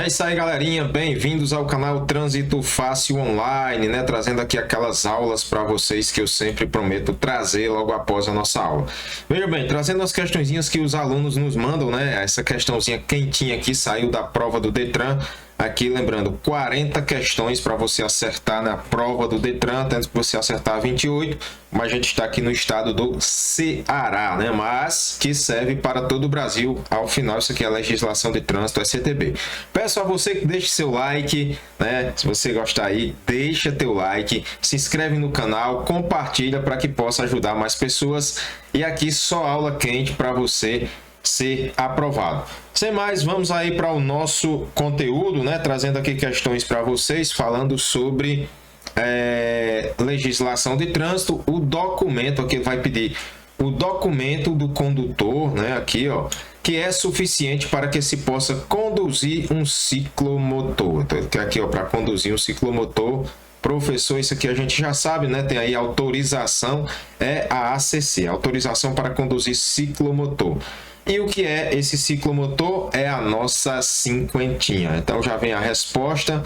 isso aí, galerinha, bem-vindos ao canal Trânsito Fácil Online, né? Trazendo aqui aquelas aulas para vocês que eu sempre prometo trazer logo após a nossa aula. Veja bem, trazendo as questõezinhas que os alunos nos mandam, né? Essa questãozinha quentinha aqui saiu da prova do Detran. Aqui, lembrando, 40 questões para você acertar na prova do Detran, tanto que você acertar 28, mas a gente está aqui no estado do Ceará, né? Mas que serve para todo o Brasil. Ao final, isso aqui é a legislação de trânsito, é CTB. Peço a você que deixe seu like, né? Se você gostar aí, deixa teu like, se inscreve no canal, compartilha para que possa ajudar mais pessoas. E aqui só aula quente para você ser aprovado. Sem mais, vamos aí para o nosso conteúdo, né? Trazendo aqui questões para vocês, falando sobre legislação de trânsito. O documento aqui vai pedir o documento do condutor, né? Aqui, ó, que é suficiente para que se possa conduzir um ciclomotor. Então, aqui, ó, para conduzir um ciclomotor. Professor, isso aqui a gente já sabe, né? Tem aí autorização, é a ACC, autorização para conduzir ciclomotor. E o que é esse ciclomotor? É a nossa cinquentinha. Então já vem a resposta,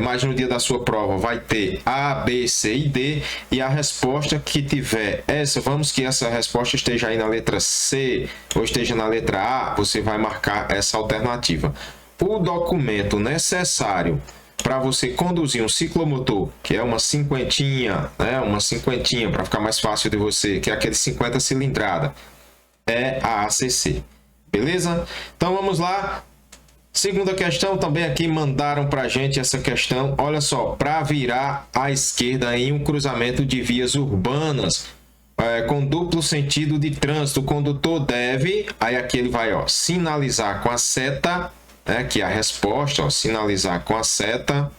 mas no dia da sua prova vai ter A, B, C e D. E a resposta que tiver essa, vamos que essa resposta esteja aí na letra C ou esteja na letra A, você vai marcar essa alternativa. O documento necessário para você conduzir um ciclomotor, que é uma cinquentinha, né? Uma cinquentinha, para ficar mais fácil de você, que é aquele 50 cilindrada, é a ACC, beleza? Então vamos lá. Segunda questão, também aqui mandaram para a gente essa questão. Olha só, para virar à esquerda em um cruzamento de vias urbanas com duplo sentido de trânsito, o condutor deve, aí aqui ele vai, ó, sinalizar com a seta, né, que é a resposta, ó, sinalizar com a seta,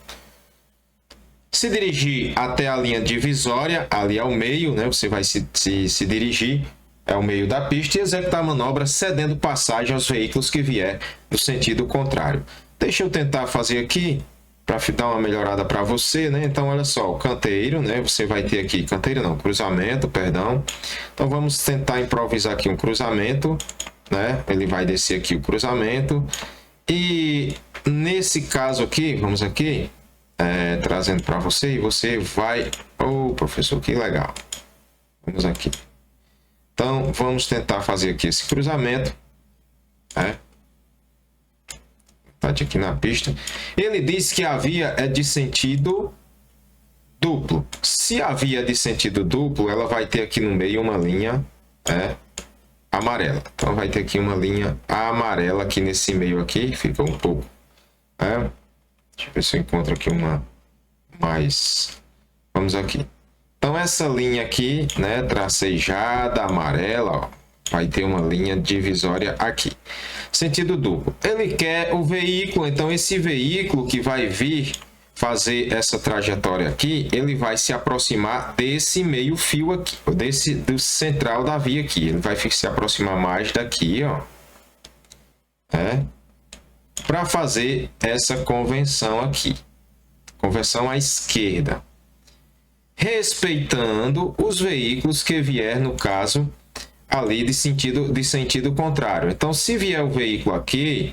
se dirigir até a linha divisória, ali ao meio, né, você vai se dirigir ao meio da pista e executar a manobra cedendo passagem aos veículos que vier no sentido contrário. Deixa eu tentar fazer aqui para dar uma melhorada para você, né? Então, olha só, o canteiro, né? Você vai ter aqui, canteiro não, cruzamento, perdão. Então, vamos tentar improvisar aqui um cruzamento, né? Ele vai descer aqui o cruzamento. E nesse caso aqui, vamos aqui, trazendo para você, e você vai... Oh, professor, que legal. Vamos aqui. Então, vamos tentar fazer aqui esse cruzamento. Tá aqui na pista. Ele diz que a via é de sentido duplo. Se a via é de sentido duplo, ela vai ter aqui no meio uma linha amarela. Então, vai ter aqui uma linha amarela aqui nesse meio aqui. Fica um pouco. Deixa eu ver se eu encontro aqui uma mais. Vamos aqui. Então, essa linha aqui, né, tracejada, amarela, ó, vai ter uma linha divisória aqui. Sentido duplo. Ele quer o veículo, então esse veículo que vai vir fazer essa trajetória aqui, ele vai se aproximar desse meio fio aqui, do central da via aqui. Ele vai se aproximar mais daqui, ó, para fazer essa convenção aqui. Convenção à esquerda. Respeitando os veículos que vier, no caso, ali de sentido contrário. Então, se vier o veículo aqui,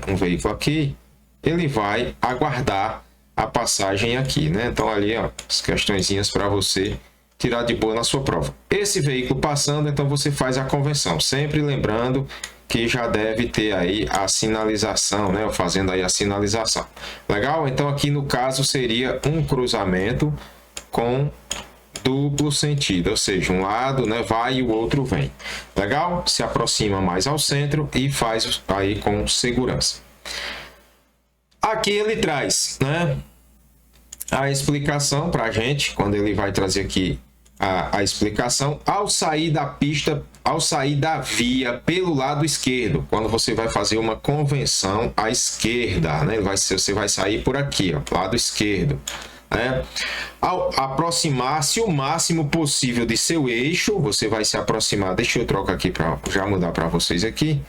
um veículo aqui, ele vai aguardar a passagem aqui, né? Então, ali, ó, as questõezinhas para você tirar de boa na sua prova. Esse veículo passando, então você faz a convenção. Sempre lembrando que já deve ter aí a sinalização, né? Fazendo aí a sinalização. Legal? Então, aqui no caso seria um cruzamento com duplo sentido, ou seja, um lado, né, vai e o outro vem. Legal? Se aproxima mais ao centro e faz aí com segurança. Aqui ele traz, né, a explicação para a gente, quando ele vai trazer aqui a explicação, ao sair da pista, ao sair da via pelo lado esquerdo, quando você vai fazer uma convenção à esquerda, né, você vai sair por aqui, ó, lado esquerdo. Ao aproximar-se o máximo possível de seu eixo, você vai se aproximar, deixa eu trocar aqui para já mudar para vocês aqui,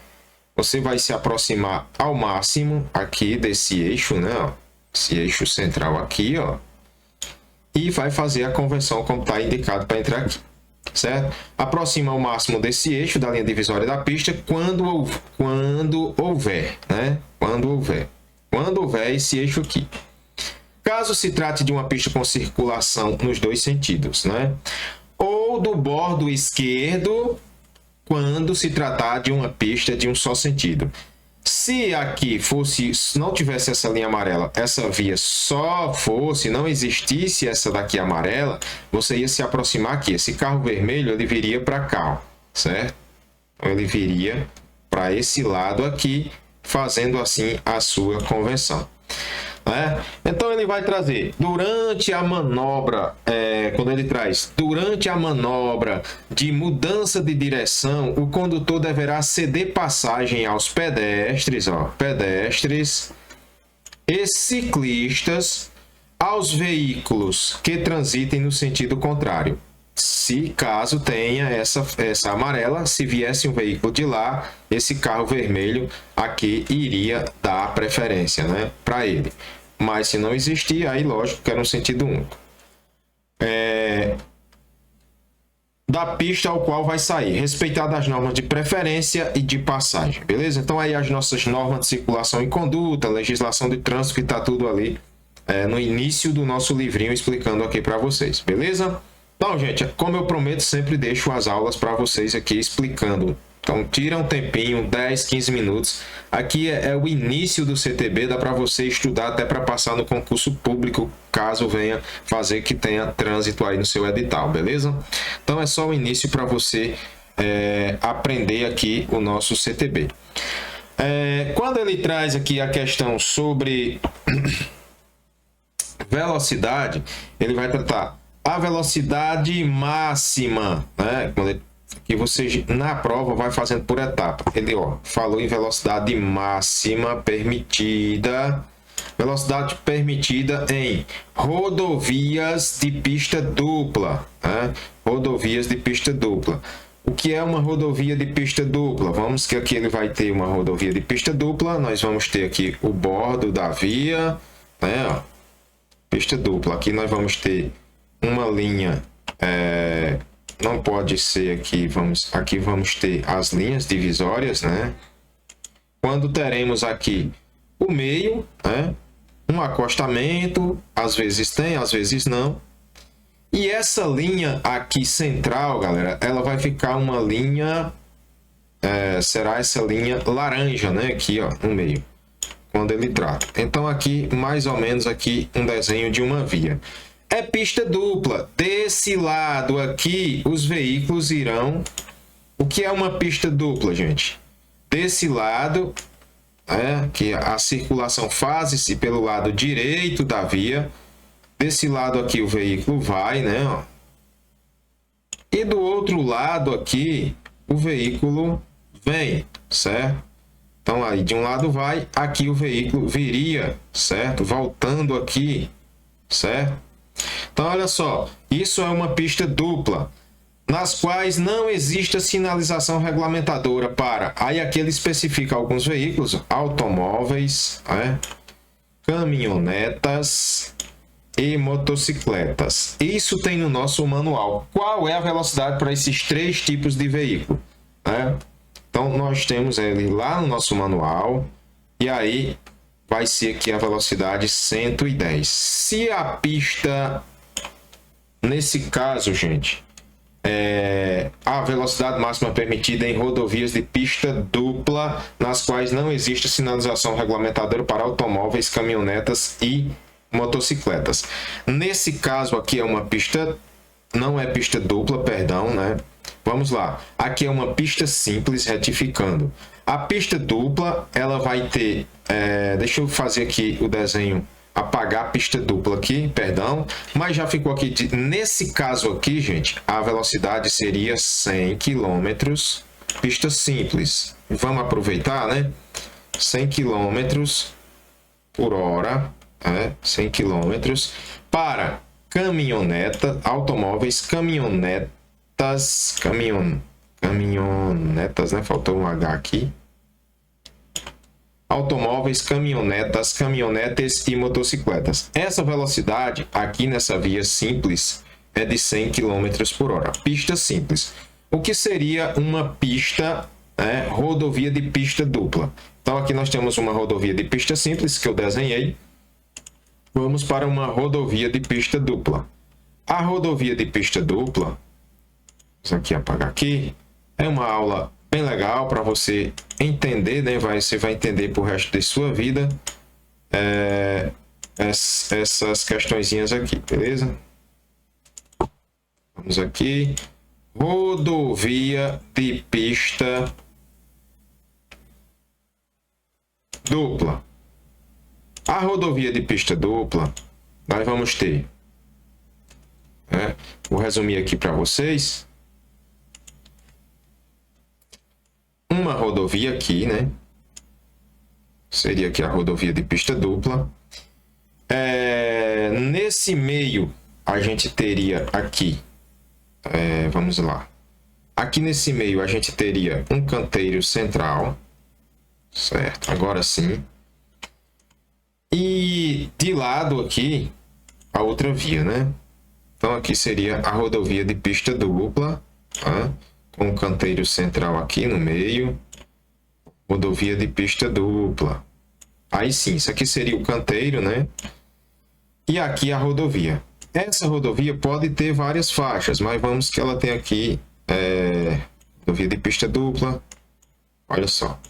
você vai se aproximar ao máximo aqui desse eixo, né, ó, esse eixo central aqui, ó, e vai fazer a convenção como está indicado para entrar aqui. certo? Aproxima ao máximo desse eixo da linha divisória da pista quando houver, né? Quando houver esse eixo aqui. Caso se trate de uma pista com circulação nos dois sentidos, né? Ou do bordo esquerdo, quando se tratar de uma pista de um só sentido. Se aqui não tivesse essa linha amarela, essa via só fosse, não existisse essa daqui amarela, você ia se aproximar aqui. Esse carro vermelho, ele viria para cá, certo? Então, ele viria para esse lado aqui, fazendo assim a sua convenção. Então ele vai trazer durante a manobra, quando ele traz durante a manobra de mudança de direção, o condutor deverá ceder passagem aos pedestres e ciclistas, aos veículos que transitem no sentido contrário. Se caso tenha essa amarela, se viesse um veículo de lá, esse carro vermelho aqui iria dar preferência, né, para ele. Mas se não existir, aí lógico que era um sentido único. Da pista ao qual vai sair, respeitadas as normas de preferência e de passagem, beleza? Então aí as nossas normas de circulação e conduta, legislação de trânsito, que está tudo ali no início do nosso livrinho explicando aqui para vocês, beleza? Então, gente, como eu prometo, sempre deixo as aulas para vocês aqui explicando. Então, tira um tempinho, 10, 15 minutos. Aqui é o início do CTB, dá para você estudar até para passar no concurso público, caso venha fazer que tenha trânsito aí no seu edital, beleza? Então, é só o início para você aprender aqui o nosso CTB. Quando ele traz aqui a questão sobre velocidade, ele vai tratar a velocidade máxima, né? Que você na prova vai fazendo por etapa. Ele falou em velocidade máxima permitida. Velocidade permitida em rodovias de pista dupla, né? Rodovias de pista dupla. O que é uma rodovia de pista dupla? Vamos que aqui ele vai ter uma rodovia de pista dupla. Nós vamos ter aqui o bordo da via, né? Pista dupla. Aqui nós vamos ter uma linha, não pode ser aqui vamos ter as linhas divisórias, né? Quando teremos aqui o meio, né? Um acostamento, às vezes tem, às vezes não. E essa linha aqui central, galera, ela vai ficar uma linha, será essa linha laranja, né? Aqui, no meio, quando ele trata. Então aqui, mais ou menos aqui, um desenho de uma via. É pista dupla. Desse lado aqui, os veículos irão... O que é uma pista dupla, gente? Desse lado, que a circulação faz-se pelo lado direito da via. Desse lado aqui o veículo vai, né? E do outro lado aqui, o veículo vem, certo? Então, aí de um lado vai, aqui o veículo viria, certo? Voltando aqui, certo? Então, olha só, isso é uma pista dupla, nas quais não existe sinalização regulamentadora para... Aí aqui ele especifica alguns veículos, automóveis, caminhonetas e motocicletas. Isso tem no nosso manual. Qual é a velocidade para esses três tipos de veículo? Então, nós temos ele lá no nosso manual, e aí vai ser aqui a velocidade 110. Se a pista, nesse caso, gente, a velocidade máxima permitida em rodovias de pista dupla, nas quais não existe sinalização regulamentadora para automóveis, caminhonetas e motocicletas. Nesse caso aqui é uma pista, não é pista dupla, perdão, né? Vamos lá. Aqui é uma pista simples, retificando. A pista dupla, ela vai ter... deixa eu fazer aqui o desenho, apagar a pista dupla aqui, perdão. Mas já ficou aqui. Nesse caso aqui, gente, a velocidade seria 100 km. Pista simples. Vamos aproveitar, né? 100 km por hora. 100 km. Para caminhoneta, automóveis, caminhonetas, né? Faltou um H aqui. Automóveis, caminhonetas e motocicletas. Essa velocidade aqui nessa via simples, é de 100 km por hora. Pista simples. O que seria uma pista, rodovia de pista dupla? Então, aqui nós temos uma rodovia de pista simples que eu desenhei. Vamos para uma rodovia de pista dupla. A rodovia de pista dupla, vamos aqui apagar aqui, é uma aula bem legal para você entender, né? Você vai entender para o resto de sua vida essas questõezinhas aqui, beleza? Vamos aqui. Rodovia de pista dupla. A rodovia de pista dupla, nós vamos ter, vou resumir aqui para vocês. Uma rodovia aqui, né? Seria aqui a rodovia de pista dupla. Nesse meio, a gente teria aqui, vamos lá. Aqui nesse meio, a gente teria um canteiro central, certo? Agora sim. E de lado aqui, a outra via, né? Então, aqui seria a rodovia de pista dupla, tá? Com um canteiro central aqui no meio. Rodovia de pista dupla. Aí sim, isso aqui seria o canteiro, né? E aqui a rodovia. Essa rodovia pode ter várias faixas, mas vamos que ela tem aqui rodovia de pista dupla. Olha só.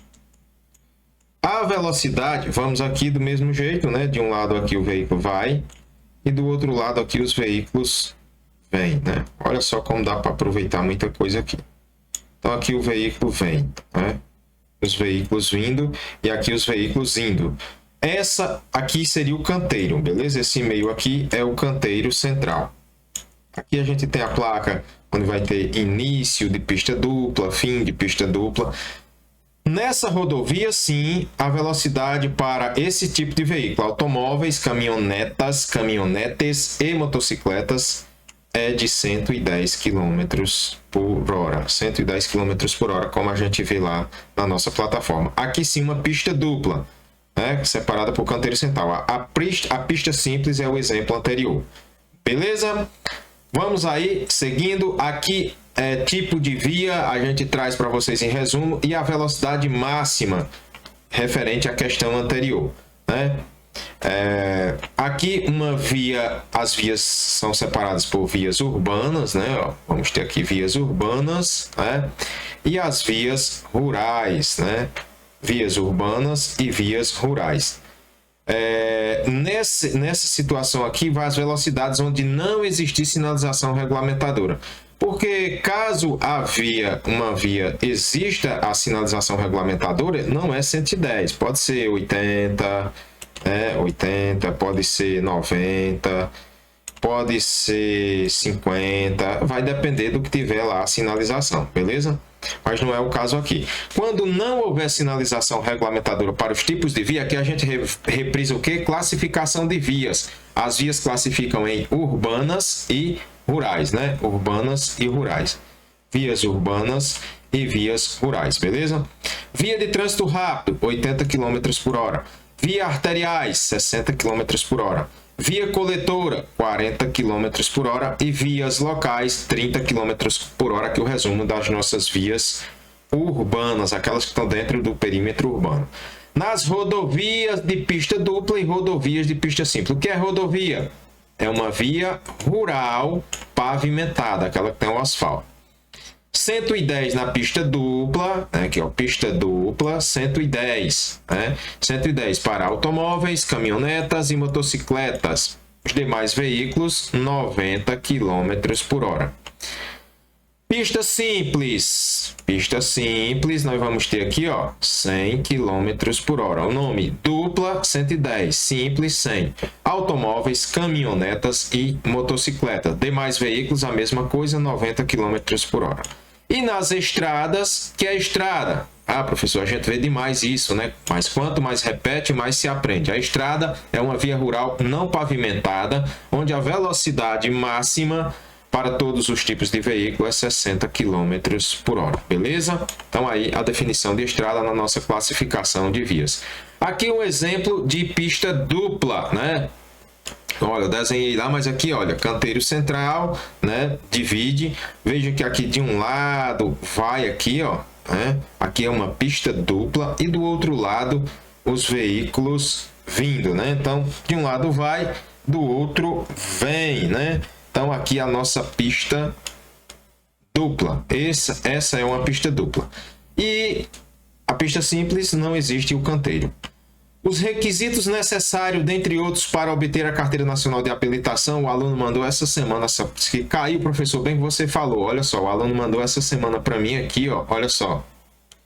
A velocidade, vamos aqui do mesmo jeito, né? De um lado aqui o veículo vai e do outro lado aqui os veículos vêm, né? Olha só como dá para aproveitar muita coisa aqui. Então aqui o veículo vem, né? Os veículos vindo e aqui os veículos indo. Essa aqui seria o canteiro, beleza? Esse meio aqui é o canteiro central. Aqui a gente tem a placa onde vai ter início de pista dupla, fim de pista dupla. Nessa rodovia, sim, a velocidade para esse tipo de veículo, automóveis, caminhonetas, caminhonetes e motocicletas, é de 110 km por hora. 110 km por hora, como a gente vê lá na nossa plataforma. Aqui sim, uma pista dupla, né, separada por canteiro central. A pista simples é o exemplo anterior. Beleza? Vamos aí, seguindo. Aqui tipo de via, a gente traz para vocês em resumo, e a velocidade máxima referente à questão anterior, né? Aqui uma via, as vias são separadas por vias urbanas, né? Ó, vamos ter aqui vias urbanas, né? E as vias rurais, né? Vias urbanas e vias rurais. Nessa situação aqui, vai as velocidades onde não existir sinalização regulamentadora. Porque caso uma via exista a sinalização regulamentadora, não é 110, pode ser 80, 80, pode ser 90, pode ser 50, vai depender do que tiver lá a sinalização, beleza? Mas não é o caso aqui. Quando não houver sinalização regulamentadora para os tipos de via, aqui a gente reprisa o quê? Classificação de vias. As vias classificam em urbanas e rurais, né? Urbanas e rurais. Vias urbanas e vias rurais, beleza? Via de trânsito rápido, 80 km por hora. Via arteriais, 60 km por hora. Via coletora, 40 km por hora. E vias locais, 30 km por hora, que é o resumo das nossas vias urbanas, aquelas que estão dentro do perímetro urbano. Nas rodovias de pista dupla e rodovias de pista simples. O que é rodovia? É uma via rural pavimentada, aquela que tem o asfalto. 110 na pista dupla, né, aqui ó, pista dupla, 110, né? 110 para automóveis, caminhonetas e motocicletas. Os demais veículos, 90 km por hora. Pista simples, nós vamos ter aqui, ó, 100 km por hora. O nome, dupla, 110, simples, 100. Automóveis, caminhonetas e motocicletas. Demais veículos, a mesma coisa, 90 km por hora. E nas estradas, que é estrada? Ah, professor, a gente vê demais isso, né? Mas quanto mais repete, mais se aprende. A estrada é uma via rural não pavimentada, onde a velocidade máxima para todos os tipos de veículo é 60 km por hora, beleza? Então aí a definição de estrada na nossa classificação de vias. Aqui um exemplo de pista dupla, né? Olha, eu desenhei lá, mas aqui, olha, canteiro central, né? Divide. Veja que aqui de um lado vai aqui, ó, né? Aqui é uma pista dupla e do outro lado os veículos vindo, né? Então, de um lado vai, do outro vem, né? Então, aqui a nossa pista dupla. Essa é uma pista dupla. E a pista simples não existe o canteiro. Os requisitos necessários, dentre outros, para obter a Carteira Nacional de Habilitação, o aluno mandou essa semana, que caiu, professor, bem que você falou, olha só, o aluno mandou essa semana para mim aqui, ó, olha só,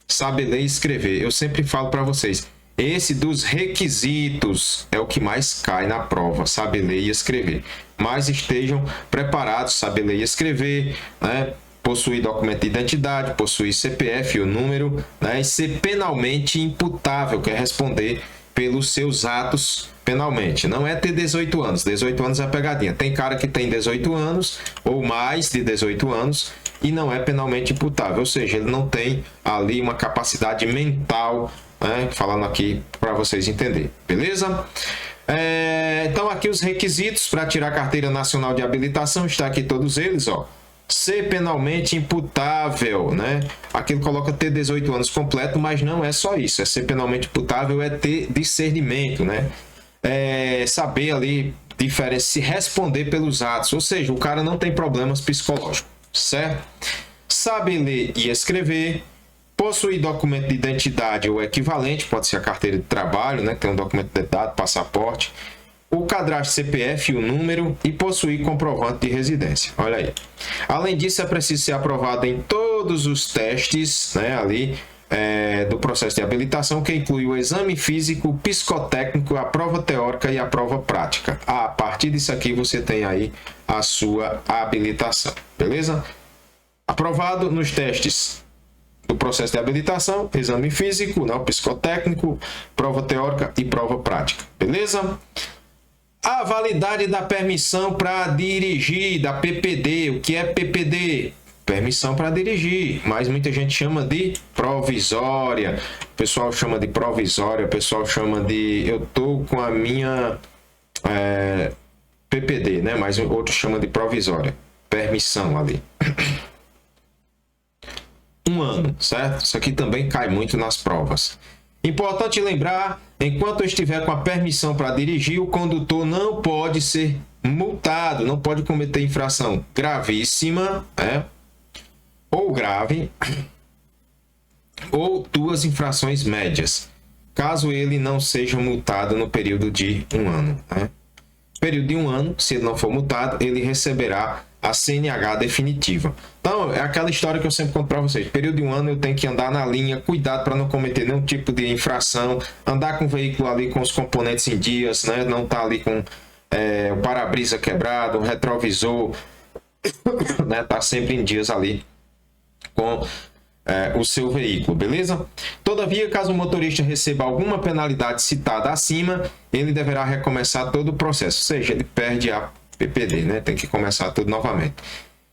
saber ler e escrever. Eu sempre falo para vocês, esse dos requisitos é o que mais cai na prova, saber ler e escrever. Mas estejam preparados, saber ler e escrever, né? Possuir documento de identidade, possuir CPF, o número, né? E ser penalmente imputável, quer responder pelos seus atos penalmente. Não é ter 18 anos. 18 anos é a pegadinha. Tem cara que tem 18 anos ou mais de 18 anos e não é penalmente imputável. Ou seja, ele não tem ali uma capacidade mental, né? Falando aqui para vocês entenderem. Beleza? Então, aqui os requisitos para tirar a Carteira Nacional de Habilitação. Está aqui todos eles, ó. Ser penalmente imputável, né? Aqui ele coloca ter 18 anos completo, mas não é só isso. É ser penalmente imputável, é ter discernimento, né? Saber ali se responder pelos atos. Ou seja, o cara não tem problemas psicológicos, certo? Saber ler e escrever. Possuir documento de identidade ou equivalente, pode ser a carteira de trabalho, né? Tem um documento de identidade, passaporte. O cadastro CPF, o número e possuir comprovante de residência. Olha aí. Além disso, é preciso ser aprovado em todos os testes, né, ali, do processo de habilitação, que inclui o exame físico, psicotécnico, a prova teórica e a prova prática. A partir disso aqui, você tem aí a sua habilitação. Beleza? Aprovado nos testes do processo de habilitação, exame físico, né, o psicotécnico, prova teórica e prova prática. Beleza? A validade da permissão para dirigir, da PPD. O que é PPD? Permissão para dirigir, mas muita gente chama de provisória. O pessoal chama de provisória, o pessoal chama de... Eu tô com a minha PPD, né? Mas outros chamam de provisória. Permissão ali. 1 ano, certo? Isso aqui também cai muito nas provas. Importante lembrar, enquanto eu estiver com a permissão para dirigir, o condutor não pode ser multado, não pode cometer infração gravíssima, ou grave, ou 2 infrações médias, caso ele não seja multado no período de 1 ano. Período de 1 ano, se ele não for multado, ele receberá a CNH definitiva. Então, é aquela história que eu sempre conto para vocês. Período de 1 ano eu tenho que andar na linha, cuidado para não cometer nenhum tipo de infração, andar com o veículo ali com os componentes em dias, né? Não tá ali com o para-brisa quebrado, o retrovisor, né? Tá sempre em dias ali com o seu veículo, beleza? Todavia, caso o motorista receba alguma penalidade citada acima, ele deverá recomeçar todo o processo, ou seja, ele perde a PPD, né? Tem que começar tudo novamente.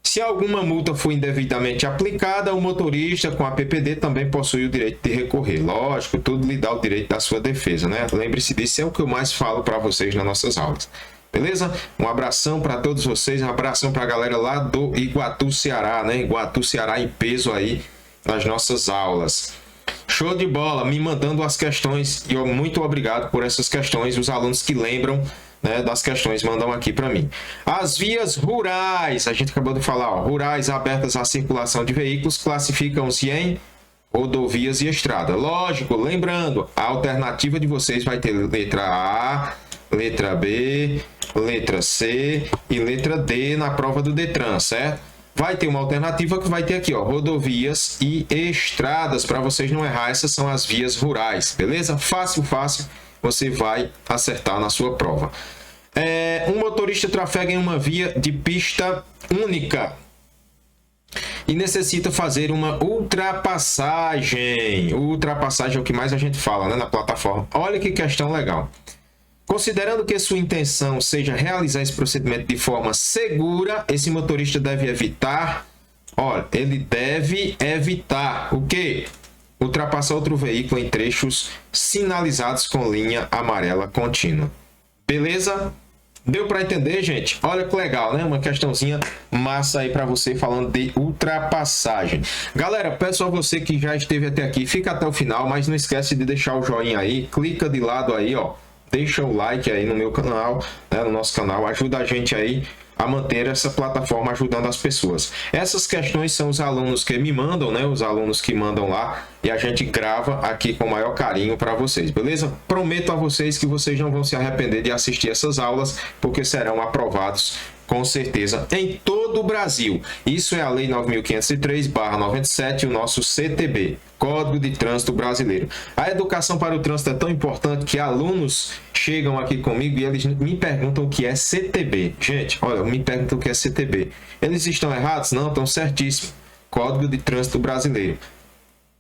Se alguma multa for indevidamente aplicada, o motorista com a PPD também possui o direito de recorrer. Lógico, tudo lhe dá o direito da sua defesa, né? Lembre-se disso, é o que eu mais falo para vocês nas nossas aulas. Beleza? Um abração para todos vocês, um abração para a galera lá do Iguatu, Ceará, né? Iguatu, Ceará em peso aí nas nossas aulas. Show de bola, me mandando as questões e muito obrigado por essas questões, os alunos que lembram, né, das questões mandam aqui para mim. As vias rurais, a gente acabou de falar, ó, rurais abertas à circulação de veículos classificam-se em rodovias e estrada. Lógico, lembrando, a alternativa de vocês vai ter letra A, letra B, letra C e letra D na prova do Detran, certo? Vai ter uma alternativa que vai ter aqui, ó, rodovias e estradas, para vocês não errar, essas são as vias rurais, beleza? Fácil, fácil, você vai acertar na sua prova. Um motorista trafega em uma via de pista única e necessita fazer uma ultrapassagem. Ultrapassagem é o que mais a gente fala, né, na plataforma. Olha que questão legal. Considerando que sua intenção seja realizar esse procedimento de forma segura, esse motorista deve evitar, olha, ele deve evitar o quê? Ultrapassar outro veículo em trechos sinalizados com linha amarela contínua. Beleza? Deu para entender, gente? Olha que legal, né? Uma questãozinha massa aí para você falando de ultrapassagem. Galera, peço a você que já esteve até aqui, fica até o final, mas não esquece de deixar o joinha aí, clica de lado aí, ó. Deixa o like aí no meu canal, né, no nosso canal, ajuda a gente aí a manter essa plataforma ajudando as pessoas. Essas questões são os alunos que me mandam, né? Os alunos que mandam lá e a gente grava aqui com o maior carinho para vocês, beleza? Prometo a vocês que vocês não vão se arrepender de assistir essas aulas, porque serão aprovados com certeza em todo o Brasil. Isso é a Lei 9.503/97, o nosso CTB, Código de Trânsito Brasileiro. A educação para o trânsito é tão importante que alunos chegam aqui comigo e eles me perguntam o que é CTB. Gente, olha, me perguntam o que é CTB. Eles estão errados? Não, estão certíssimos. Código de Trânsito Brasileiro.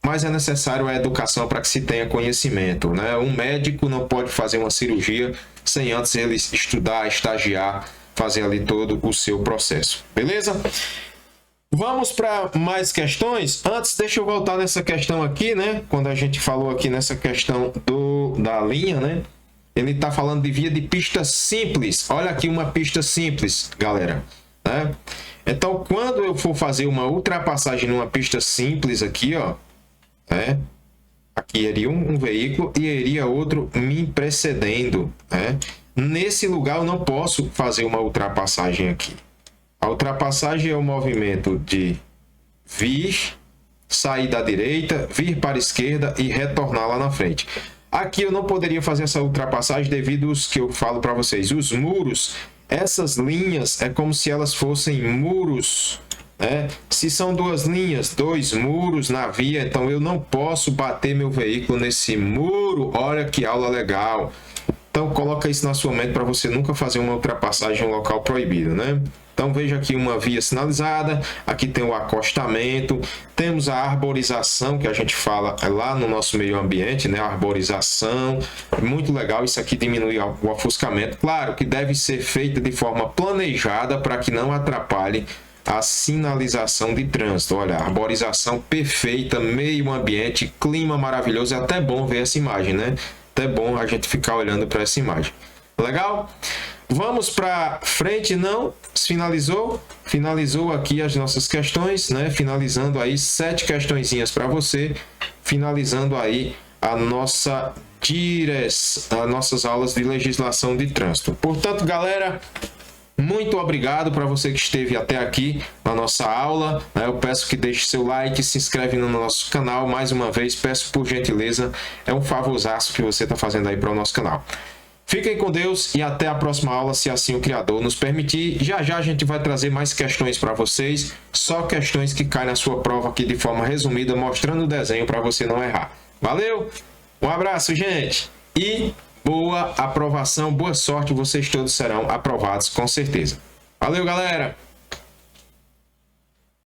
Mas é necessário a educação para que se tenha conhecimento, né? Um médico não pode fazer uma cirurgia sem antes ele estudar, estagiar, fazer ali todo o seu processo, beleza? Vamos para mais questões. Antes, deixa eu voltar nessa questão aqui, né? Quando a gente falou aqui nessa questão da linha, né? Ele está falando de via de pista simples. Olha aqui uma pista simples, galera, né? Então, quando eu for fazer uma ultrapassagem numa pista simples aqui, ó, né? Aqui iria um veículo e iria outro me precedendo, né? Nesse lugar eu não posso fazer uma ultrapassagem aqui. A ultrapassagem é o movimento de vir, sair da direita, vir para a esquerda e retornar lá na frente. Aqui eu não poderia fazer essa ultrapassagem devido aos que eu falo para vocês. Os muros, essas linhas, é como se elas fossem muros, né? Se são duas linhas, dois muros na via, então eu não posso bater meu veículo nesse muro. Olha que aula legal! Então, coloca isso na sua mente para você nunca fazer uma ultrapassagem em um local proibido, né? Então, veja aqui uma via sinalizada, aqui tem o acostamento, temos a arborização, que a gente fala lá no nosso meio ambiente, né? A arborização, muito legal, isso aqui diminui o ofuscamento. Claro que deve ser feita de forma planejada para que não atrapalhe a sinalização de trânsito. Olha, arborização perfeita, meio ambiente, clima maravilhoso, é até bom ver essa imagem, né? É bom a gente ficar olhando para essa imagem. Legal? Vamos para frente, não? Finalizou? Finalizou aqui as nossas questões, né? Finalizando aí 7 questõezinhas para você. Finalizando aí a nossa as nossas aulas de legislação de trânsito. Portanto, galera, muito obrigado para você que esteve até aqui na nossa aula, né? Eu peço que deixe seu like, se inscreve no nosso canal. Mais uma vez, peço por gentileza, é um favorzaço que você está fazendo aí para o nosso canal. Fiquem com Deus e até a próxima aula, se assim o Criador nos permitir. Já já a gente vai trazer mais questões para vocês, só questões que caem na sua prova aqui de forma resumida, mostrando o desenho para você não errar. Valeu? Um abraço, gente! E boa aprovação, boa sorte, vocês todos serão aprovados com certeza. Valeu, galera!